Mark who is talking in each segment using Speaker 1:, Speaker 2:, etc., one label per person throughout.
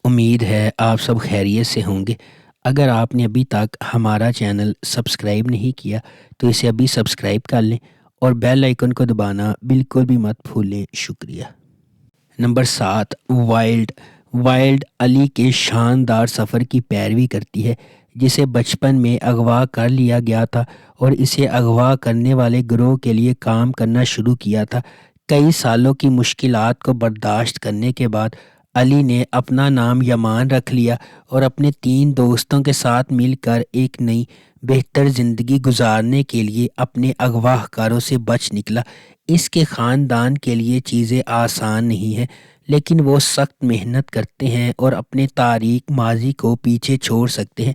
Speaker 1: امید ہے آپ سب خیریت سے ہوں گے۔ اگر آپ نے ابھی تک ہمارا چینل سبسکرائب نہیں کیا تو اسے ابھی سبسکرائب کر لیں اور بیل آئیکن کو دبانا بالکل بھی مت بھولیں۔ شکریہ۔ نمبر 7، وائلڈ علی کے شاندار سفر کی پیروی کرتی ہے، جسے بچپن میں اغوا کر لیا گیا تھا اور اسے اغوا کرنے والے گروہ کے لیے کام کرنا شروع کیا تھا۔ کئی سالوں کی مشکلات کو برداشت کرنے کے بعد علی نے اپنا نام یمان رکھ لیا اور اپنے 3 دوستوں کے ساتھ مل کر ایک نئی بہتر زندگی گزارنے کے لیے اپنے اغوا کاروں سے بچ نکلا۔ اس کے خاندان کے لیے چیزیں آسان نہیں ہیں، لیکن وہ سخت محنت کرتے ہیں اور اپنے تاریک ماضی کو پیچھے چھوڑ سکتے ہیں۔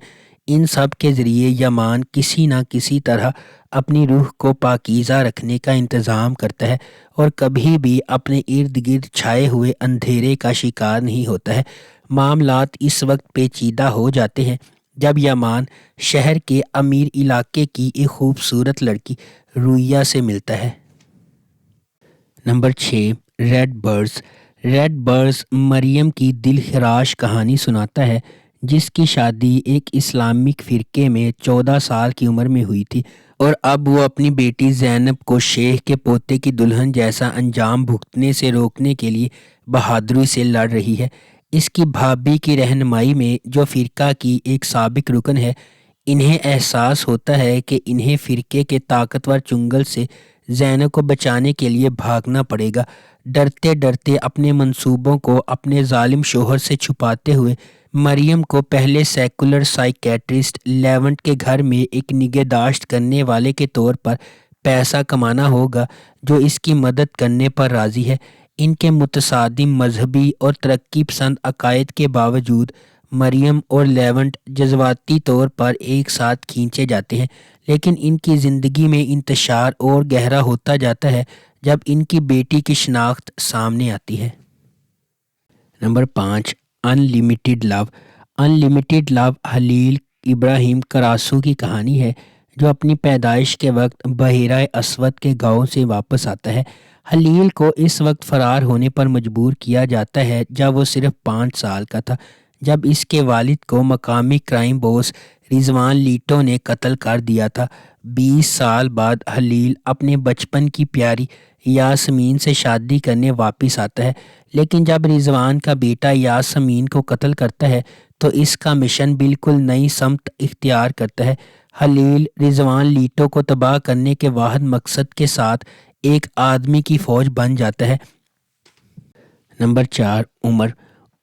Speaker 1: ان سب کے ذریعے یمان کسی نہ کسی طرح اپنی روح کو پاکیزہ رکھنے کا انتظام کرتا ہے اور کبھی بھی اپنے ارد گرد چھائے ہوئے اندھیرے کا شکار نہیں ہوتا ہے۔ معاملات اس وقت پیچیدہ ہو جاتے ہیں جب یمان شہر کے امیر علاقے کی ایک خوبصورت لڑکی رویا سے ملتا ہے۔ نمبر 6، ریڈ برڈز مریم کی دل خراش کہانی سناتا ہے، جس کی شادی ایک اسلامک فرقے میں 14 سال کی عمر میں ہوئی تھی اور اب وہ اپنی بیٹی زینب کو شیخ کے پوتے کی دلہن جیسا انجام بھگتنے سے روکنے کے لیے بہادری سے لڑ رہی ہے۔ اس کی بھابھی کی رہنمائی میں، جو فرقہ کی ایک سابق رکن ہے، انہیں احساس ہوتا ہے کہ انہیں فرقے کے طاقتور چنگل سے زینب کو بچانے کے لیے بھاگنا پڑے گا۔ ڈرتے ڈرتے اپنے منصوبوں کو اپنے ظالم شوہر سے چھپاتے ہوئے مریم کو پہلے سیکولر سائیکیٹرسٹ لیونٹ کے گھر میں ایک نگہداشت کرنے والے کے طور پر پیسہ کمانا ہوگا، جو اس کی مدد کرنے پر راضی ہے۔ ان کے متصادم مذہبی اور ترقی پسند عقائد کے باوجود مریم اور لیونٹ جذباتی طور پر ایک ساتھ کھینچے جاتے ہیں، لیکن ان کی زندگی میں انتشار اور گہرا ہوتا جاتا ہے جب ان کی بیٹی کی شناخت سامنے آتی ہے۔ نمبر 5، انلیمیٹڈ لو خلیل ابراہیم کراسو کی کہانی ہے، جو اپنی پیدائش کے وقت بحیرہ اسود کے گاؤں سے واپس آتا ہے۔ خلیل کو اس وقت فرار ہونے پر مجبور کیا جاتا ہے جب وہ صرف 5 سال کا تھا، جب اس کے والد کو مقامی کرائم باس رضوان لیٹو نے قتل کر دیا تھا۔ 20 سال بعد خلیل اپنے بچپن کی پیاری یاسمین سے شادی کرنے واپس آتا ہے، لیکن جب رضوان کا بیٹا یاسمین کو قتل کرتا ہے تو اس کا مشن بالکل نئی سمت اختیار کرتا ہے۔ خلیل رضوان لیٹو کو تباہ کرنے کے واحد مقصد کے ساتھ ایک آدمی کی فوج بن جاتا ہے۔ نمبر 4،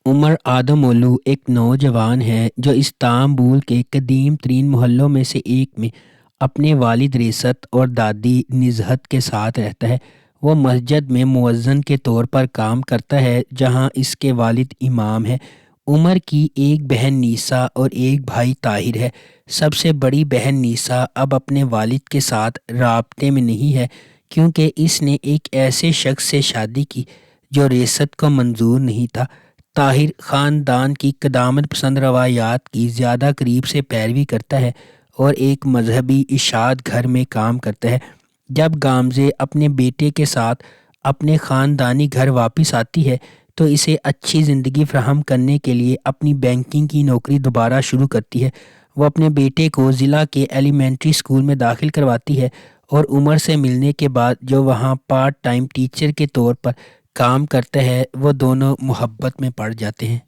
Speaker 1: عمر آدمولو ایک نوجوان ہے جو استنبول کے قدیم ترین محلوں میں سے ایک میں اپنے والد ریست اور دادی نزہت کے ساتھ رہتا ہے۔ وہ مسجد میں مؤذن کے طور پر کام کرتا ہے، جہاں اس کے والد امام ہیں۔ عمر کی ایک بہن نیسا اور ایک بھائی طاہر ہے۔ سب سے بڑی بہن نیسا اب اپنے والد کے ساتھ رابطے میں نہیں ہے، کیونکہ اس نے ایک ایسے شخص سے شادی کی جو ریست کو منظور نہیں تھا۔ طاہر خاندان کی قدامت پسند روایات کی زیادہ قریب سے پیروی کرتا ہے اور ایک مذہبی اشاعت گھر میں کام کرتا ہے۔ جب گامزے اپنے بیٹے کے ساتھ اپنے خاندانی گھر واپس آتی ہے تو اسے اچھی زندگی فراہم کرنے کے لیے اپنی بینکنگ کی نوکری دوبارہ شروع کرتی ہے۔ وہ اپنے بیٹے کو ضلع کے ایلیمنٹری اسکول میں داخل کرواتی ہے اور عمر سے ملنے کے بعد، جو وہاں پارٹ ٹائم ٹیچر کے طور پر کام کرتا ہے، وہ دونوں محبت میں پڑ جاتے ہیں۔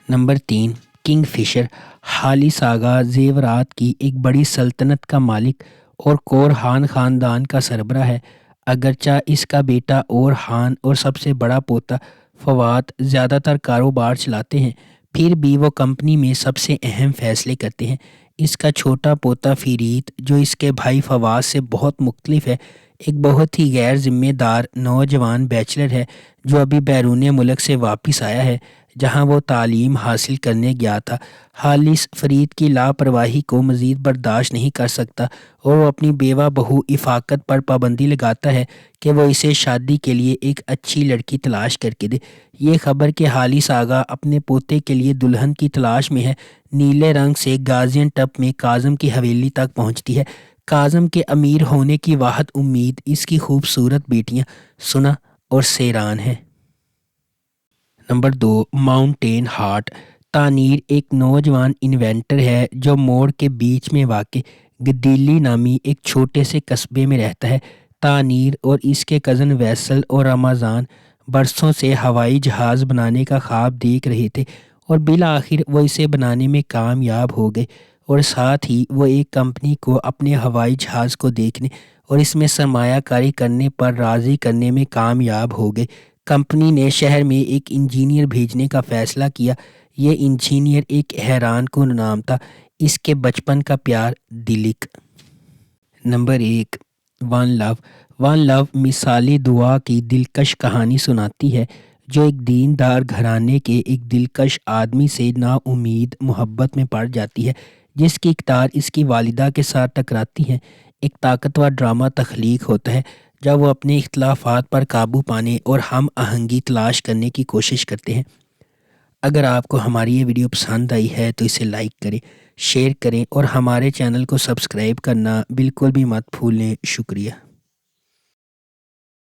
Speaker 1: نمبر 3، کنگ فشر خالص آغا زیورات کی ایک بڑی سلطنت کا مالک اور کورہان خاندان کا سربراہ ہے۔ اگرچہ اس کا بیٹا اورہان اور سب سے بڑا پوتا فواد زیادہ تر کاروبار چلاتے ہیں، پھر بھی وہ کمپنی میں سب سے اہم فیصلے کرتے ہیں۔ اس کا چھوٹا پوتا فرید، جو اس کے بھائی فواز سے بہت مختلف ہے، ایک بہت ہی غیر ذمہ دار نوجوان بیچلر ہے جو ابھی بیرون ملک سے واپس آیا ہے، جہاں وہ تعلیم حاصل کرنے گیا تھا۔ خالص فرید کی لاپرواہی کو مزید برداشت نہیں کر سکتا اور وہ اپنی بیوہ بہو افاقت پر پابندی لگاتا ہے کہ وہ اسے شادی کے لیے ایک اچھی لڑکی تلاش کر کے دے۔ یہ خبر کہ خالص آغا اپنے پوتے کے لیے دلہن کی تلاش میں ہے، نیلے رنگ سے گازین ٹپ میں کاظم کی حویلی تک پہنچتی ہے۔ کاظم کے امیر ہونے کی واحد امید اس کی خوبصورت بیٹیاں سنا اور سیران ہیں۔ Number 2، mountain heart. تانیر ایک نوجوان انوینٹر ہے جو موڑ کے بیچ میں واقع گدیلی نامی ایک چھوٹے سے قصبے میں رہتا ہے۔ تانیر اور اس کے کزن ویسل اور رمضان برسوں سے ہوائی جہاز بنانے کا خواب دیکھ رہے تھے اور بالآخر وہ اسے بنانے میں کامیاب ہو گئے، اور ساتھ ہی وہ ایک کمپنی کو اپنے ہوائی جہاز کو دیکھنے اور اس میں سرمایہ کاری کرنے پر راضی کرنے میں کامیاب ہو گئے۔ کمپنی نے شہر میں ایک انجینئر بھیجنے کا فیصلہ کیا۔ یہ انجینئر ایک حیران کن نام تھا، اس کے بچپن کا پیار دلک۔ نمبر 1، ون لو۔ ون لو مثالی دعا کی دلکش کہانی سناتی ہے جو ایک دیندار گھرانے کے ایک دلکش آدمی سے نا امید محبت میں پڑ جاتی ہے، جس کی اقدار اس کی والدہ کے ساتھ ٹکراتی ہیں۔ ایک طاقتور ڈرامہ تخلیق ہوتا ہے جب وہ اپنے اختلافات پر قابو پانے اور ہم آہنگی تلاش کرنے کی کوشش کرتے ہیں۔ اگر آپ کو ہماری یہ ویڈیو پسند آئی ہے تو اسے لائک کریں، شیئر کریں اور ہمارے چینل کو سبسکرائب کرنا بالکل بھی مت بھولیں۔ شکریہ۔